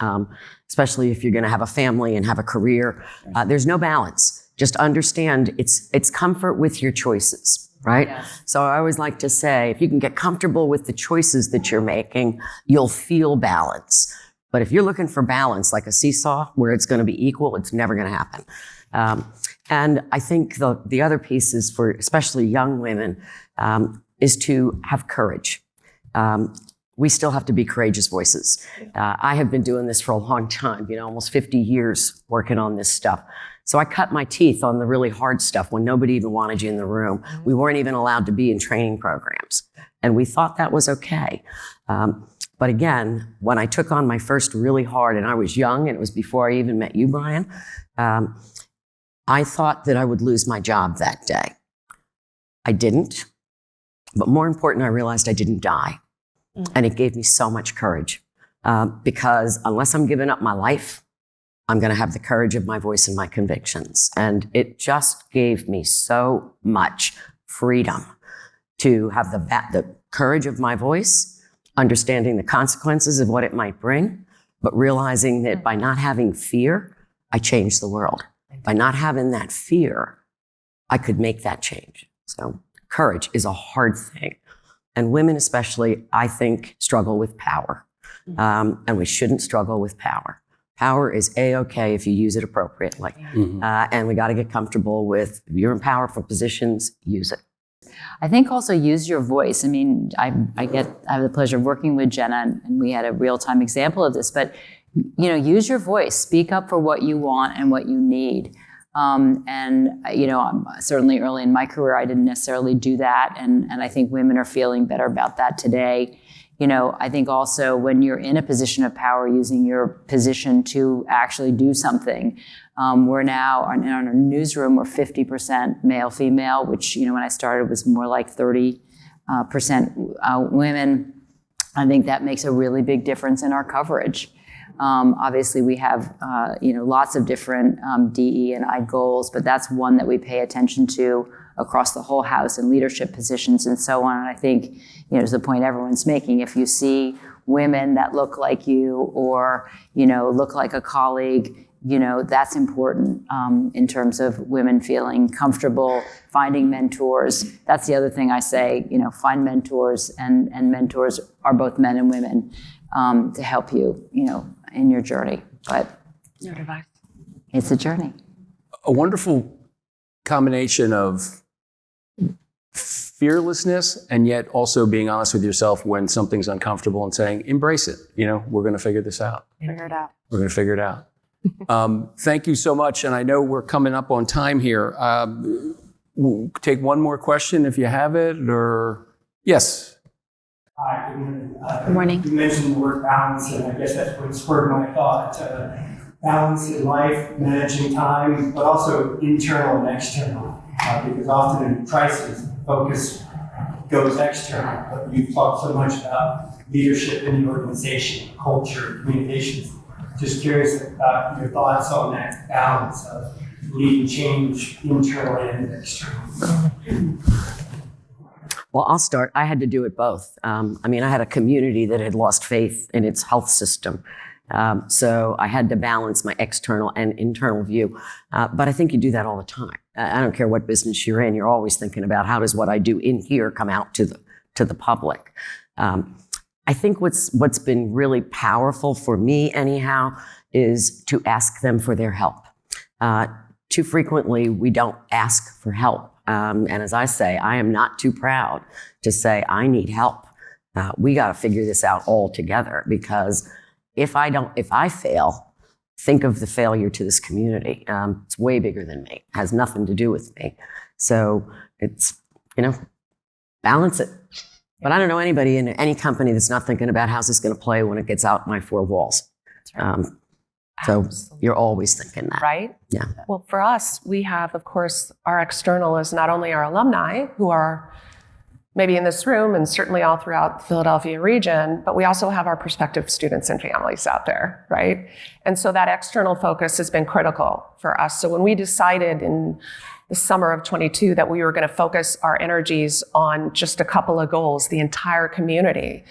especially if you're going to have a family and have a career. There's no balance. Just understand it's comfort with your choices, right? Yes. So I always like to say, if you can get comfortable with the choices that you're making, you'll feel balance. But if you're looking for balance, like a seesaw, where it's going to be equal, it's never going to happen. And I think the other piece is for especially young women is to have courage. We still have to be courageous voices. I have been doing this for a long time, almost 50 years working on this stuff. So I cut my teeth on the really hard stuff when nobody even wanted you in the room. We weren't even allowed to be in training programs. And we thought that was okay. But again, when I took on my first really hard, and I was young, and it was before I even met you, Brian, I thought that I would lose my job that day. I didn't. But more important, I realized I didn't die. And it gave me so much courage because unless I'm giving up my life, I'm going to have the courage of my voice and my convictions. And it just gave me so much freedom to have the courage of my voice, understanding the consequences of what it might bring, but realizing that by not having fear, I changed the world. By not having that fear, I could make that change. So courage is a hard thing. And women especially, I think, struggle with power. And we shouldn't struggle with power. Power is A-okay if you use it appropriately. And we got to get comfortable with, if you're in powerful positions, use it. I think also use your voice. I mean, I have the pleasure of working with Jenna, and we had a real-time example of this, but use your voice, speak up for what you want and what you need. Certainly early in my career, I didn't necessarily do that. And I think women are feeling better about that today. I think also when you're in a position of power, using your position to actually do something. We're now in our newsroom, we're 50% male, female, which, when I started was more like 30% women. I think that makes a really big difference in our coverage. Obviously, we have lots of different DE&I goals, but that's one that we pay attention to across the whole house in leadership positions and so on. And I think, to the point everyone's making, if you see women that look like you or, look like a colleague, that's important in terms of women feeling comfortable, finding mentors. That's the other thing I say, find mentors, and mentors are both men and women to help you, in your journey. But Your advice. It's a journey. A wonderful combination of fearlessness and yet also being honest with yourself when something's uncomfortable and saying, embrace it. We're going to figure this out. Figure it out. We're going to figure it out. Thank you so much. And I know we're coming up on time here. We'll take one more question if you have it, or Yes. Hi, good morning. Good morning. You mentioned the word balance, and I guess that's what spurred my thought. Balance in life, managing time, but also internal and external. Because often in crisis, focus goes external. But you've talked so much about leadership in the organization, culture, communications. Just curious about your thoughts on that balance of leading change internally and externally. Well, I'll start. I had to do it both. I had a community that had lost faith in its health system. So I had to balance my external and internal view. But I think you do that all the time. I don't care what business you're in. You're always thinking about how does what I do in here come out to the public. I think what's been really powerful for me anyhow is to ask them for their help. Too frequently, we don't ask for help. And as I say, I am not too proud to say I need help. We got to figure this out all together, because if I fail, think of the failure to this community. It's way bigger than me. It has nothing to do with me. So it's, balance it. But I don't know anybody in any company that's not thinking about how's this going to play when it gets out my four walls. So you're always thinking that. Right? Yeah. Well, for us, we have, of course, our external is not only our alumni who are maybe in this room and certainly all throughout the Philadelphia region, but we also have our prospective students and families out there, right? And so that external focus has been critical for us. So when we decided in the summer of 22 that we were going to focus our energies on just a couple of goals, the entire community,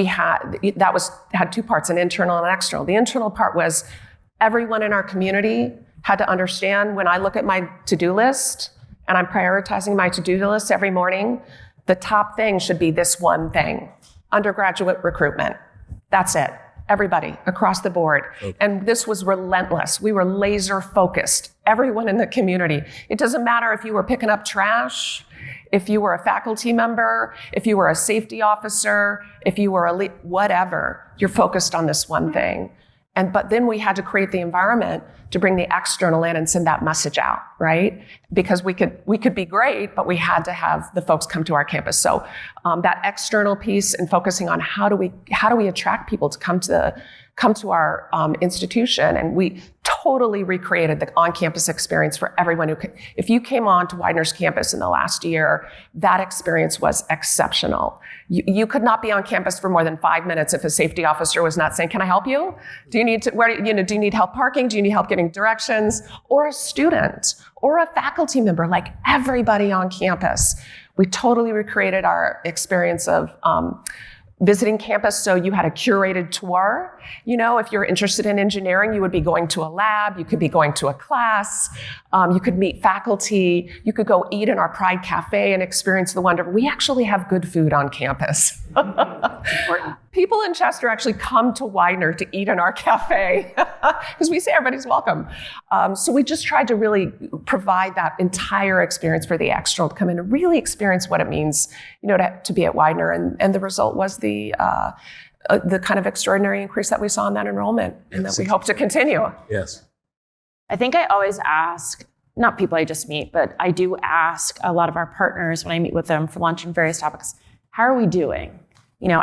had two parts, an internal and an external. The internal part was everyone in our community had to understand when I look at my to-do list and I'm prioritizing my to-do list every morning, the top thing should be this one thing: undergraduate recruitment. That's it. Everybody across the board. Okay. And this was relentless. We were laser focused. Everyone in the community. It doesn't matter if you were picking up trash, if you were a faculty member, if you were a safety officer, if you were whatever, you're focused on this one thing. But then we had to create the environment to bring the external in and send that message out, right? Because we could be great, but we had to have the folks come to our campus. So that external piece and focusing on how do we attract people to come to our institution, and we totally recreated the on-campus experience for everyone who could. If you came on to Widener's campus in the last year, that experience was exceptional. You could not be on campus for more than 5 minutes if a safety officer was not saying, "Can I help you? Do you need help parking? Do you need help getting directions?" Or a student or a faculty member, like everybody on campus. We totally recreated our experience of visiting campus. So you had a curated tour. If you're interested in engineering, you would be going to a lab, you could be going to a class, you could meet faculty, you could go eat in our Pride Cafe and experience the wonder. We actually have good food on campus. People in Chester actually come to Widener to eat in our cafe because we say everybody's welcome. So we just tried to really provide that entire experience for the external to come in and really experience what it means, to be at Widener. And the result was the kind of extraordinary increase that we saw in that enrollment, and that we hope to continue. Yes. I think I always ask, not people I just meet, but I do ask a lot of our partners when I meet with them for lunch and various topics, how are we doing?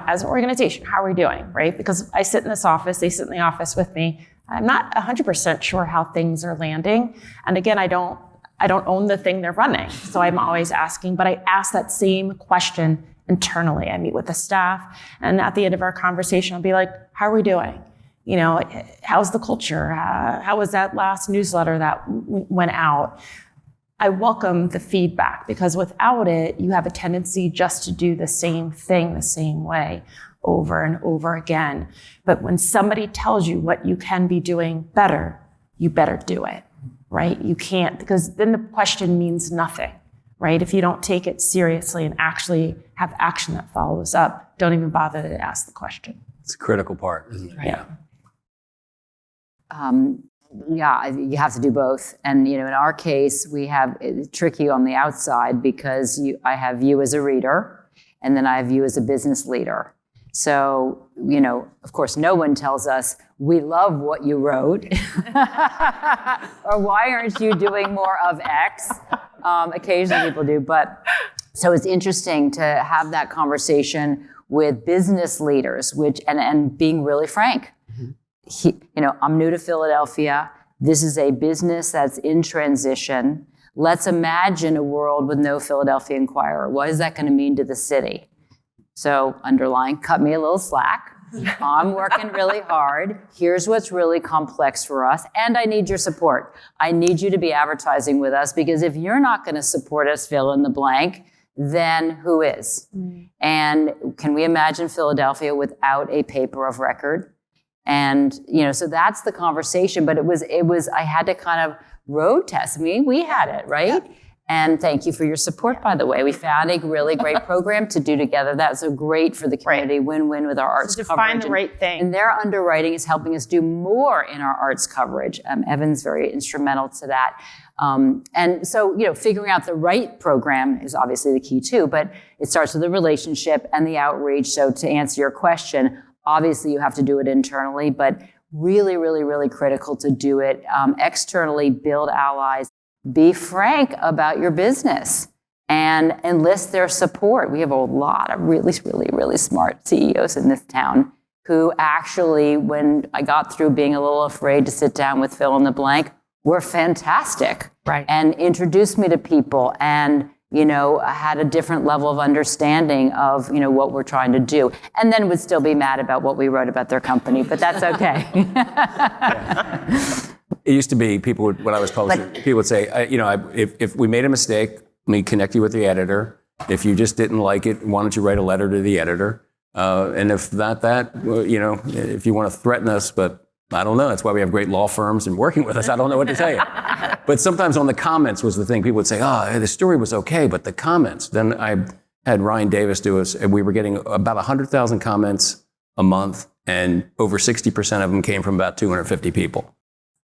As an organization, how are we doing, right? Because I sit in this office, they sit in the office with me. I'm not 100% sure how things are landing. And again, I don't own the thing they're running. So I'm always asking, but I ask that same question internally. I meet with the staff, and at the end of our conversation, I'll be like, how are we doing? How's the culture? How was that last newsletter that went out? I welcome the feedback, because without it, you have a tendency just to do the same thing the same way over and over again. But when somebody tells you what you can be doing better, you better do it, right? You can't, because then the question means nothing, right? If you don't take it seriously and actually have action that follows up, don't even bother to ask the question. It's a critical part, isn't it? Right. Yeah. You have to do both. And, in our case, we have it tricky on the outside because I have you as a reader, and then I have you as a business leader. So, of course, no one tells us, we love what you wrote, or why aren't you doing more of X? Occasionally people do, but So it's interesting to have that conversation with business leaders, and being really frank. I'm new to Philadelphia. This is a business that's in transition. Let's imagine a world with no Philadelphia Inquirer. What is that going to mean to the city? So underline, cut me a little slack. I'm working really hard. Here's what's really complex for us. And I need your support. I need you to be advertising with us, because if you're not going to support us, fill in the blank, then who is? And can we imagine Philadelphia without a paper of record? And, so that's the conversation. But it was, I had to kind of road test. I mean, we had it, right? Yeah. And thank you for your support, by the way. We found a really great program to do together. That's so great for the community, win-win with our arts coverage. Find the right thing. And their underwriting is helping us do more in our arts coverage. Evan's very instrumental to that. And so, figuring out the right program is obviously the key too, but it starts with the relationship and the outreach. So to answer your question, obviously you have to do it internally, but really, really, really critical to do it externally, build allies. Be frank about your business and enlist their support. We have a lot of really, really, really smart CEOs in this town who actually, when I got through being a little afraid to sit down with fill in the blank, were fantastic. Right. And introduced me to people and, had a different level of understanding of, what we're trying to do. And then would still be mad about what we wrote about their company, but that's okay. It used to be when I was publishing, people would say, if we made a mistake, let me connect you with the editor. If you just didn't like it, why don't you write a letter to the editor? And if not that, if you want to threaten us, but I don't know. That's why we have great law firms and working with us. I don't know what to tell you. But sometimes on the comments was the thing. People would say, the story was okay, but the comments. Then I had Ryan Davis do us, and we were getting about 100,000 comments a month, and over 60% of them came from about 250 people.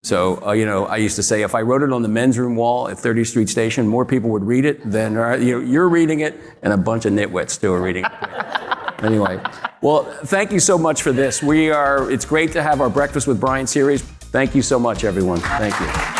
So, I used to say, if I wrote it on the men's room wall at 30th Street Station, more people would read it than, you're reading it, and a bunch of nitwits still are reading it. Anyway, well, thank you so much for this. It's great to have our Breakfast with Brian series. Thank you so much, everyone. Thank you.